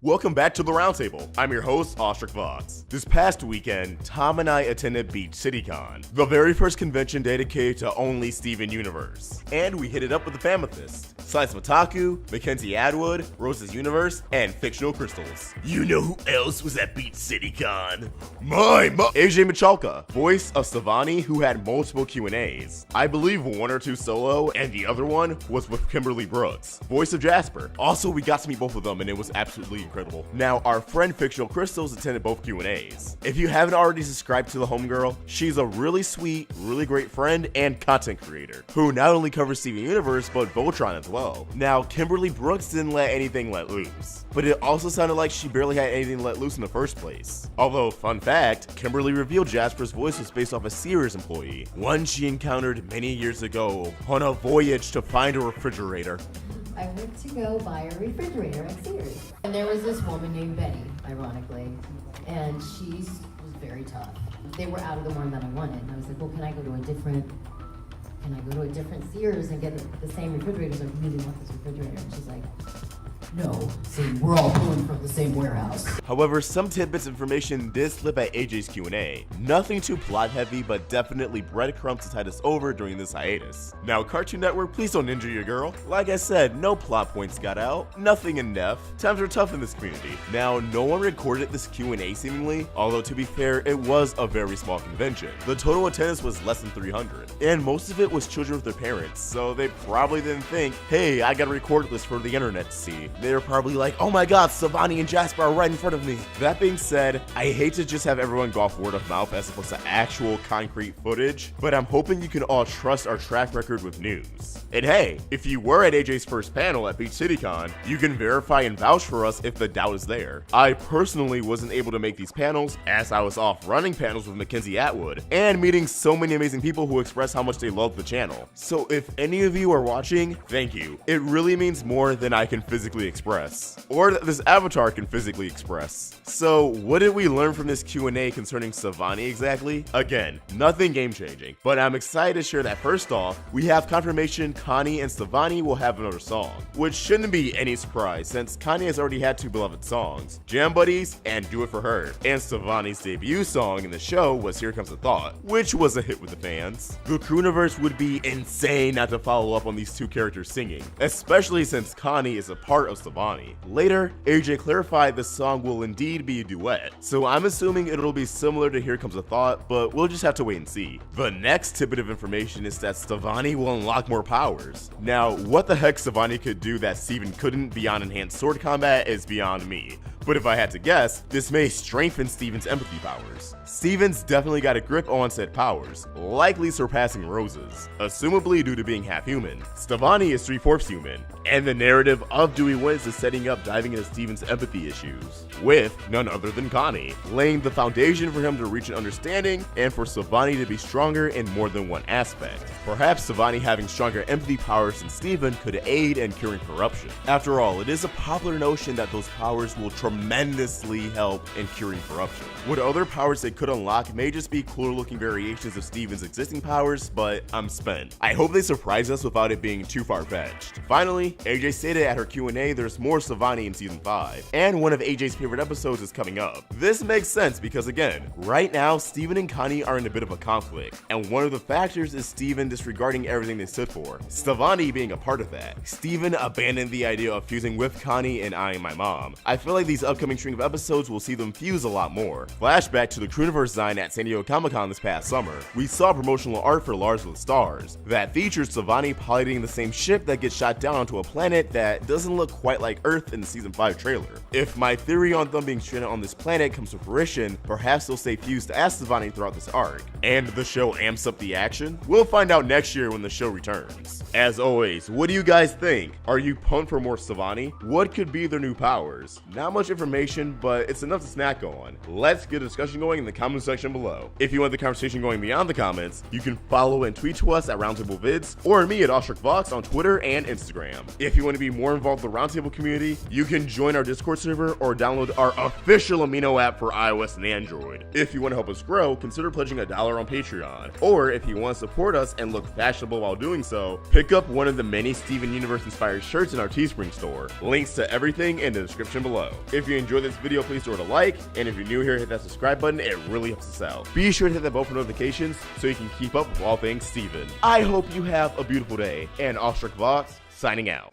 Welcome back to the Roundtable. I'm your host, AwestruckVox. This past weekend, Tom and I attended Beach CityCon, the very first convention dedicated to only Steven Universe. And we hit it up with the Famethist, Slice Mitaku, Mackenzie Atwood, Rose's Universe, and Fictional Crystals. You know who else was at Beach CityCon? AJ Michalka, voice of Stevonnie, who had multiple Q&As. I believe one or two solo, and the other one was with Kimberly Brooks, voice of Jasper. Also, we got to meet both of them, and it was absolutely incredible. Now, our friend Fictional Crystals attended both Q&As. If you haven't already subscribed to the homegirl, she's a really sweet, really great friend and content creator, who not only covers Steven Universe, but Voltron as well. Now, Kimberly Brooks didn't let anything let loose, but it also sounded like she barely had anything let loose in the first place. Although, fun fact, Kimberly revealed Jasper's voice was based off a Sears employee, one she encountered many years ago on a voyage to find a refrigerator. I went to go buy a refrigerator at Sears. And there was this woman named Betty, ironically, and she was very tough. They were out of the one that I wanted. And I was like, well, can I go to a different Sears and get the same refrigerators? I really want this refrigerator. And she's like, no, see, we're all pulling from the same warehouse. However, some tidbits of information did slip at AJ's Q&A. Nothing too plot heavy, but definitely breadcrumbs to tide us over during this hiatus. Now, Cartoon Network, please don't injure your girl. Like I said, no plot points got out, nothing in depth. Times are tough in this community. Now, no one recorded this Q&A seemingly, although to be fair, it was a very small convention. The total attendance was less than 300, and most of it was children with their parents, so they probably didn't think, hey, I gotta record this for the internet to see. They were probably like, oh my god, Stevonnie and Jasper are right in front of me. That being said, I hate to just have everyone go off word of mouth as opposed to actual concrete footage, but I'm hoping you can all trust our track record with news. And hey, if you were at AJ's first panel at Beach CityCon, you can verify and vouch for us if the doubt is there. I personally wasn't able to make these panels as I was off running panels with Mackenzie Atwood and meeting so many amazing people who express how much they love the channel. So if any of you are watching, thank you. It really means more than I can physically express, or that this avatar can physically express. So what did we learn from this Q&A concerning Stevonnie exactly? Again, nothing game changing, but I'm excited to share that first off, we have confirmation Connie and Stevonnie will have another song, which shouldn't be any surprise since Connie has already had two beloved songs, Jam Buddies and Do It For Her, and Stevonnie's debut song in the show was Here Comes the Thought, which was a hit with the fans. The Crewniverse would be insane not to follow up on these two characters singing, especially since Connie is a part of Stevonnie. Later, AJ clarified the song will indeed be a duet, so I'm assuming it'll be similar to Here Comes a Thought, but we'll just have to wait and see. The next tidbit of information is that Stevonnie will unlock more powers. Now, what the heck Stevonnie could do that Steven couldn't beyond enhanced sword combat is beyond me. But if I had to guess, this may strengthen Steven's empathy powers. Steven's definitely got a grip on said powers, likely surpassing Rose's, assumably due to being half human. Stevonnie is 3/4 human, and the narrative of Dewey Wins is setting up diving into Steven's empathy issues, with none other than Connie, laying the foundation for him to reach an understanding and for Stevonnie to be stronger in more than one aspect. Perhaps Stevonnie having stronger empathy powers than Steven could aid in curing corruption. After all, it is a popular notion that those powers will tremendously help in curing corruption. What other powers they could unlock may just be cooler looking variations of Steven's existing powers, but I'm spent. I hope they surprise us without it being too far-fetched. Finally, AJ stated at her Q&A there's more Stevonnie in season 5, and one of AJ's favorite episodes is coming up. This makes sense because again, right now Steven and Connie are in a bit of a conflict, and one of the factors is Steven disregarding everything they stood for, Stevonnie being a part of that. Steven abandoned the idea of fusing with Connie and I and my mom. I feel like these upcoming string of episodes will see them fuse a lot more. Flashback to the Crewniverse design at San Diego Comic-Con this past summer. We saw promotional art for Lars with Stars that features Stevonnie piloting the same ship that gets shot down onto a planet that doesn't look quite like Earth in the season 5 trailer. If my theory on them being stranded on this planet comes to fruition, perhaps they'll stay fused as Stevonnie throughout this arc, and the show amps up the action? We'll find out next year when the show returns. As always, what do you guys think? Are you pumped for more Stevonnie? What could be their new powers? Not much information, but it's enough to snack on. Let's get a discussion going in the comment section below. If you want the conversation going beyond the comments, you can follow and tweet to us at Roundtable Vids, or me at AwestruckVox on Twitter and Instagram. If you want to be more involved in the Roundtable community, you can join our Discord server or download our official Amino app for iOS and Android. If you want to help us grow, consider pledging $1 on Patreon. Or if you want to support us and look fashionable while doing so, pick up one of the many Steven Universe inspired shirts in our Teespring store. Links to everything in the description below. If you enjoyed this video, please throw it a like, and if you're new here, hit that subscribe button, it really helps us out. Be sure to hit that bell for notifications so you can keep up with all things Steven. I hope you have a beautiful day, and AwestruckVox signing out.